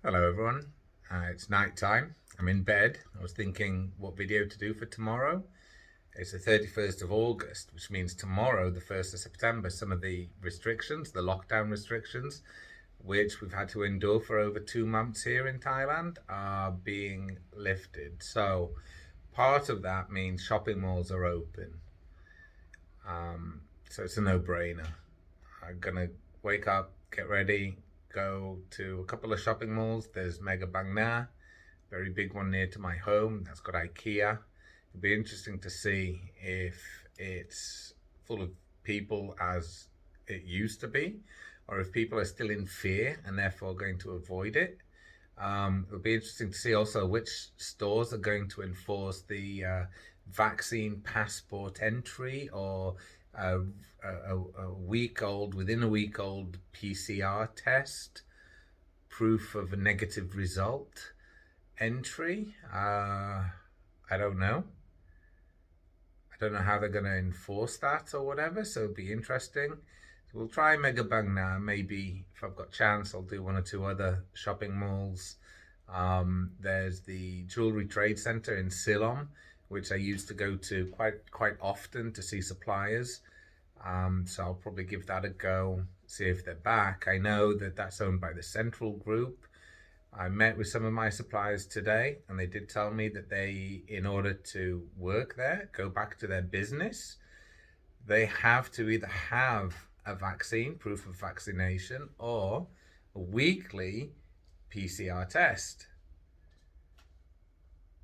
Hello everyone, it's night time. I'm in bed. I was thinking what video to do for tomorrow. It's the 31st of August, which means tomorrow, the 1st of September, some of the restrictions, the lockdown restrictions, which we've had to endure for over 2 months here in Thailand, are being lifted. So part of that means shopping malls are open. So it's a no-brainer. I'm gonna wake up, get ready, go to a couple of shopping malls. There's Mega Bangna, very big one near to my home. That's got IKEA. It'll be interesting to see if it's full of people as it used to be, or if people are still in fear and therefore going to avoid it. It'll be interesting to see also which stores are going to enforce the vaccine passport entry, or within a week old PCR test, proof of a negative result entry. I don't know. I don't know how they're going to enforce that or whatever, so it'll be interesting. So we'll try Mega Bangna. Maybe if I've got a chance, I'll do one or two other shopping malls. There's the Jewelry Trade Center in Silom, which I used to go to quite often to see suppliers. So I'll probably give that a go, see if they're back. I know that that's owned by the Central Group. I met with some of my suppliers today, and they did tell me that they, in order to work there, go back to their business, they have to either have a vaccine, proof of vaccination, or a weekly PCR test.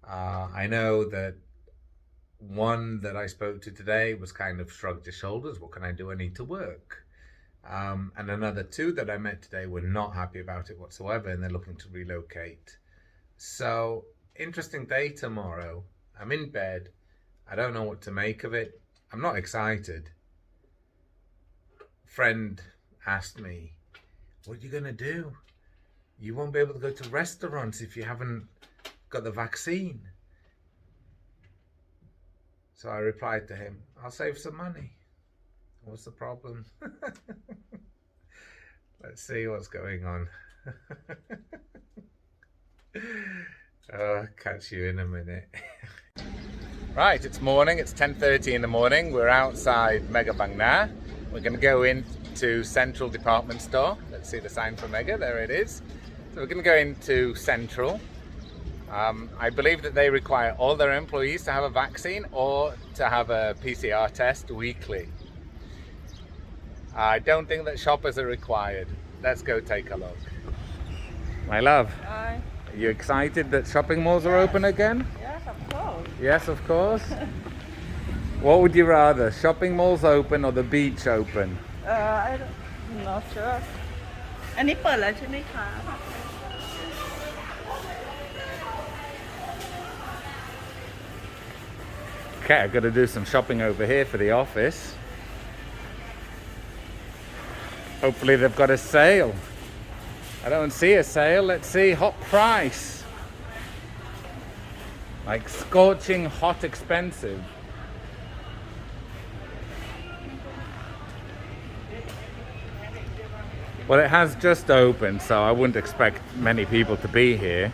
I know that one that I spoke to today was kind of shrugged his shoulders. What can I do? I need to work. And another two that I met today were not happy about it whatsoever, and they're looking to relocate. So, interesting day tomorrow. I'm in bed. I don't know what to make of it. I'm not excited. A friend asked me, what are you going to do? You won't be able to go to restaurants if you haven't got the vaccine. So I replied to him, I'll save some money. What's the problem? Let's see what's going on. Catch you in a minute. Right, it's morning. It's 10:30 in the morning. We're outside Mega Bangna. We're going to go into Central Department Store. Let's see the sign for Mega. There it is. So we're going to go into Central. I believe that they require all their employees to have a vaccine or to have a PCR test weekly. I don't think that shoppers are required. Let's go take a look. My love, Hi. are you excited that shopping malls are open again? Yes, of course. Yes, of course. What would you rather, shopping malls open or the beach open? I'm not sure. อันนี้เปิดแล้วใช่ไหมคะ Okay, I've got to do some shopping over here for the office. Hopefully they've got a sale. I don't see a sale. Let's see, hot price. Like scorching hot expensive. Well, it has just opened, so I wouldn't expect many people to be here.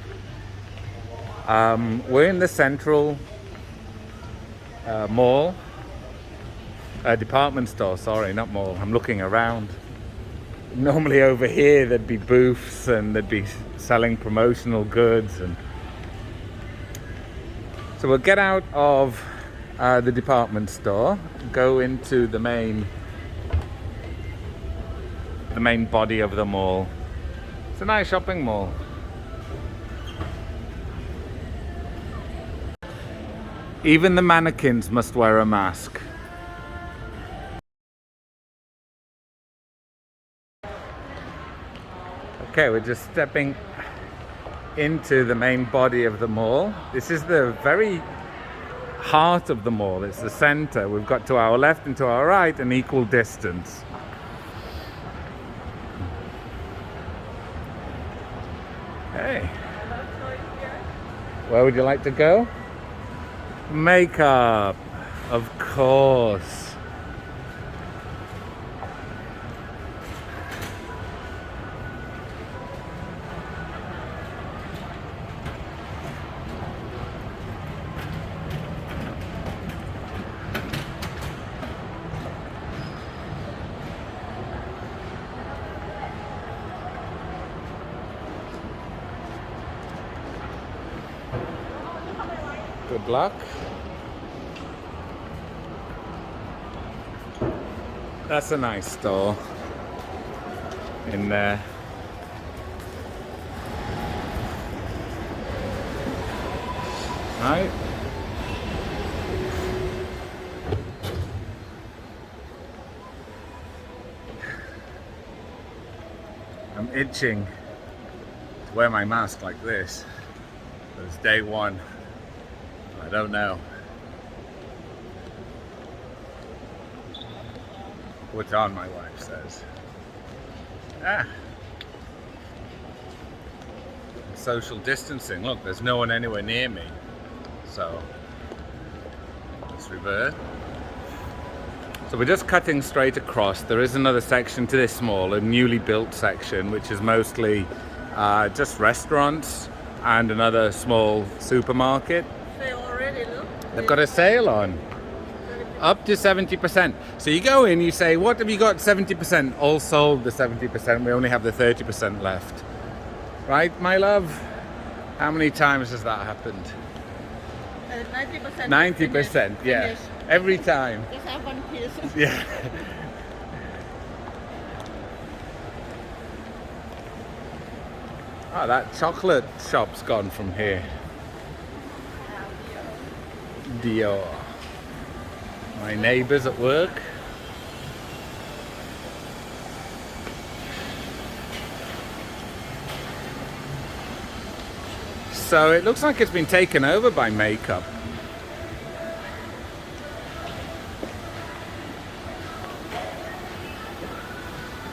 We're in the Central mall, department store, sorry, not mall. I'm looking around. Normally over here there'd be booths and they'd be selling promotional goods, and so we'll get out of the department store, go into the main body of the mall. It's a nice shopping mall. Even the mannequins must wear a mask. Okay, we're just stepping into the main body of the mall. This is the very heart of the mall. It's the center. We've got to our left and to our right an equal distance. Hey, where would you like to go? Makeup, of course. Good luck. That's a nice store in there. Right. I'm itching to wear my mask like this. But it's day one. I don't know. Put on, my wife says. Social distancing. Look, there's no one anywhere near me. So, let's revert. So we're just cutting straight across. There is another section to this mall, a newly built section, which is mostly just restaurants and another small supermarket. Sale already, look. They've got a sale on. Up to 70%. So you go in, you say, what have you got? 70%. All sold the 70%. We only have the 30% left. Right, my love? How many times has that happened? 90%. 90%, yeah. Finish. Every time. Just have one piece. Yeah. Oh, that chocolate shop's gone from here. Dior. My neighbours at work. So it looks like it's been taken over by makeup.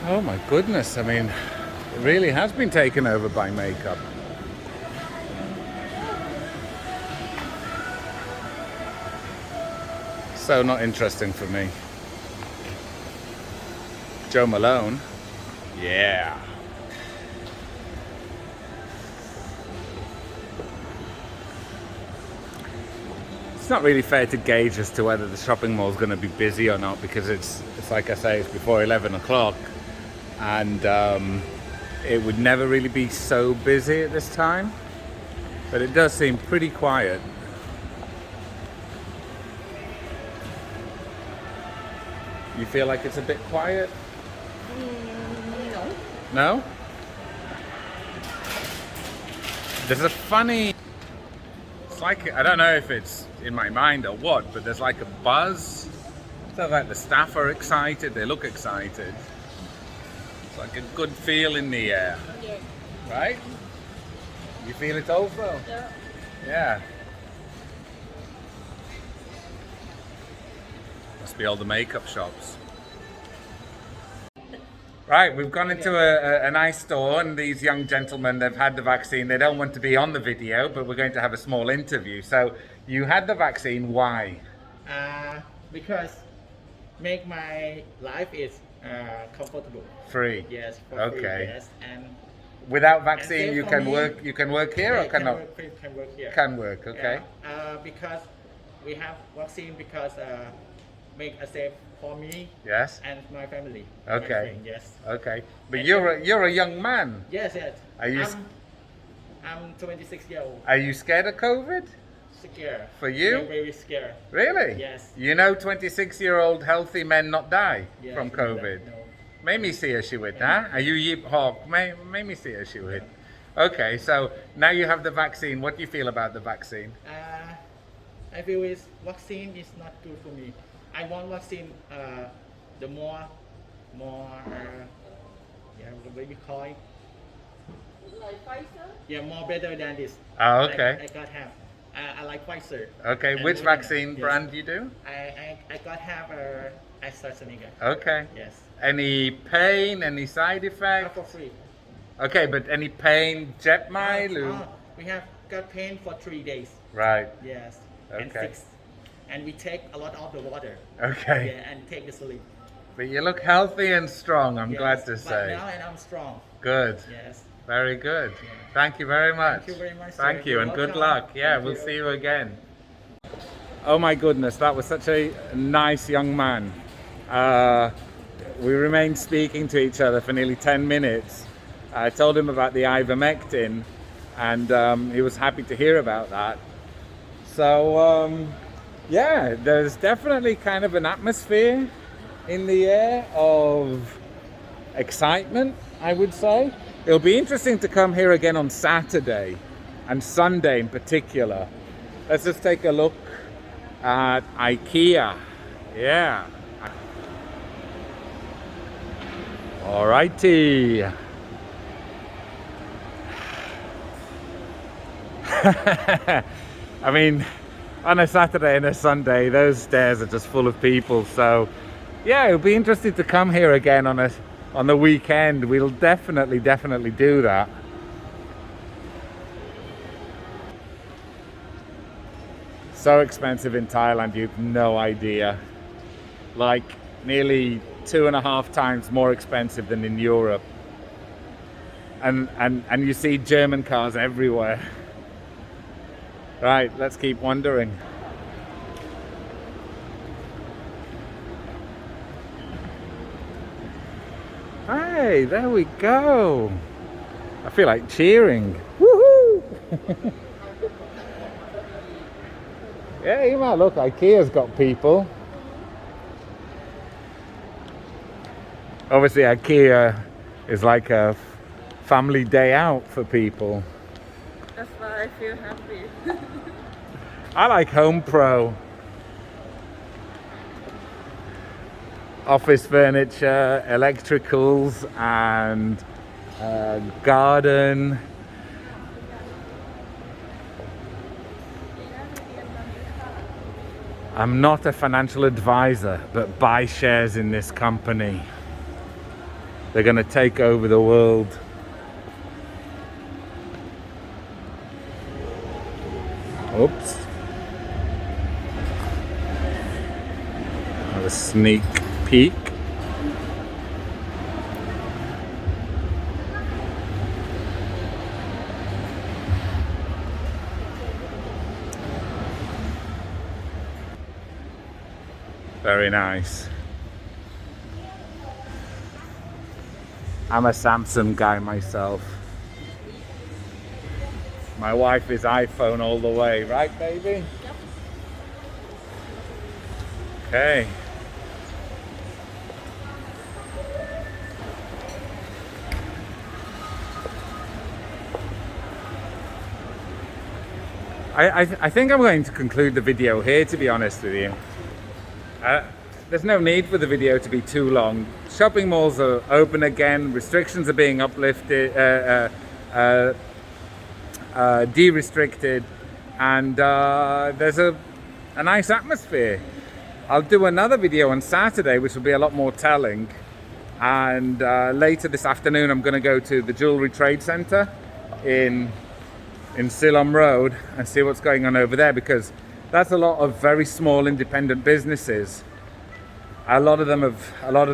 Oh my goodness, I mean, it really has been taken over by makeup. So not interesting for me. Joe Malone. Yeah. It's not really fair to gauge as to whether the shopping mall is going to be busy or not, because it's like I say, it's before 11 o'clock. And it would never really be so busy at this time, but it does seem pretty quiet. You feel like it's a bit quiet? No. No? There's a funny, it's like, I don't know if it's in my mind or what, but there's like a buzz. So like the staff are excited, they look excited. It's like a good feel in the air, Yeah. right? You feel it also? Yeah. Yeah. Must be all the makeup shops. Right, we've gone into a nice store, and these young gentlemen, they've had the vaccine. They don't want to be on the video, but we're going to have a small interview. So you had the vaccine, why? Because make my life is comfortable. Free. Yes. For Okay. Free, yes. And Without vaccine, safe you for can me. work. You can work here or cannot? Can work here. Can work. Okay. Yeah. Because we have vaccine because make a safe for me Yes. and my family. Okay. My friend, yes. Okay. But And you're a young man. Yes. Yes. Are you I'm 26 years old. Are you scared of COVID? Scared. For you? Very, very scared. Really? Yes. You know 26-year-old healthy men not die Yes, from COVID? No. May mi siya siwit, ha? Are you yip hawk? May mi siya siwit. Okay, so now you have the vaccine. What do you feel about the vaccine? I feel is vaccine is not good for me. I want vaccine. The more, what you call it? Like Pfizer? Yeah, more better than this. Oh, okay. I got have. I like Pfizer. Okay, And which Moderna, vaccine yes. brand do you do? I got have AstraZeneca. Okay. Yes. Any pain, any side effects? For free. Okay, but any pain, jet mile? We have got pain for 3 days. Right, Yes. And Okay. 6. And we take a lot of the water. okay. Yeah, and take the sleep. But you look healthy and strong, I'm Yes. glad to But say. now and I'm strong. Good, Yes. very good. Yeah. Thank you very much. Thank you very much, sir. Thank you, You're and good welcome. luck. Yeah, Thank we'll you. see you again. Oh my goodness, that was such a nice young man. We remained speaking to each other for nearly 10 minutes. I told him about the ivermectin, and he was happy to hear about that. So yeah, there's definitely kind of an atmosphere in the air of excitement, I would say. It'll be interesting to come here again on Saturday and Sunday in particular. Let's just take a look at IKEA. Yeah. Alrighty. I mean, on a Saturday and a Sunday, those stairs are just full of people. So, yeah, it'll be interesting to come here again on the weekend. We'll definitely do that. So expensive in Thailand, you've no idea. Like nearly 2.5 times more expensive than in Europe. And you see German cars everywhere. Right, let's keep wandering. Hey, there we go. I feel like cheering. Woohoo! Yeah, you might look, IKEA's got people. Obviously, IKEA is like a family day out for people. That's why I feel happy. I like Home Pro. Office furniture, electricals, and garden. I'm not a financial advisor, but buy shares in this company. They're going to take over the world. Oops. Have a sneak peek. Very nice. I'm a Samsung guy myself. My wife is iPhone all the way, right, baby? Yep. Okay. I think I'm going to conclude the video here, to be honest with you. There's no need for the video to be too long. Shopping malls are open again, restrictions are being uplifted, de-restricted, and there's a nice atmosphere. I'll do another video on Saturday, which will be a lot more telling, and later this afternoon I'm going to go to the Jewelry Trade Center in Silom Road and see what's going on over there, because that's a lot of very small independent businesses. A lot of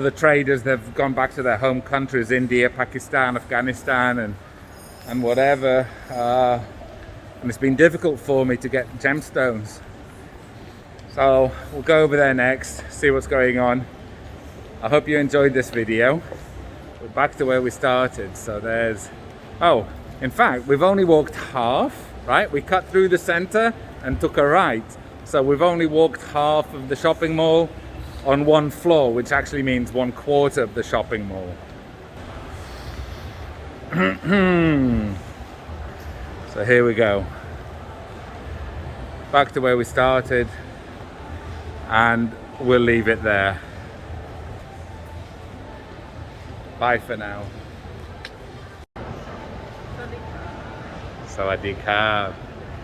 the traders, they've gone back to their home countries, India, Pakistan, Afghanistan, and whatever. And it's been difficult for me to get gemstones. So we'll go over there next, see what's going on. I hope you enjoyed this video. We're back to where we started. So there's, oh, in fact, we've only walked half, right? We cut through the center and took a right. So we've only walked half of the shopping mall on one floor, which actually means 1/4 of the shopping mall. So here we go. Back to where we started, and we'll leave it there. Bye for now. Sawadee krap.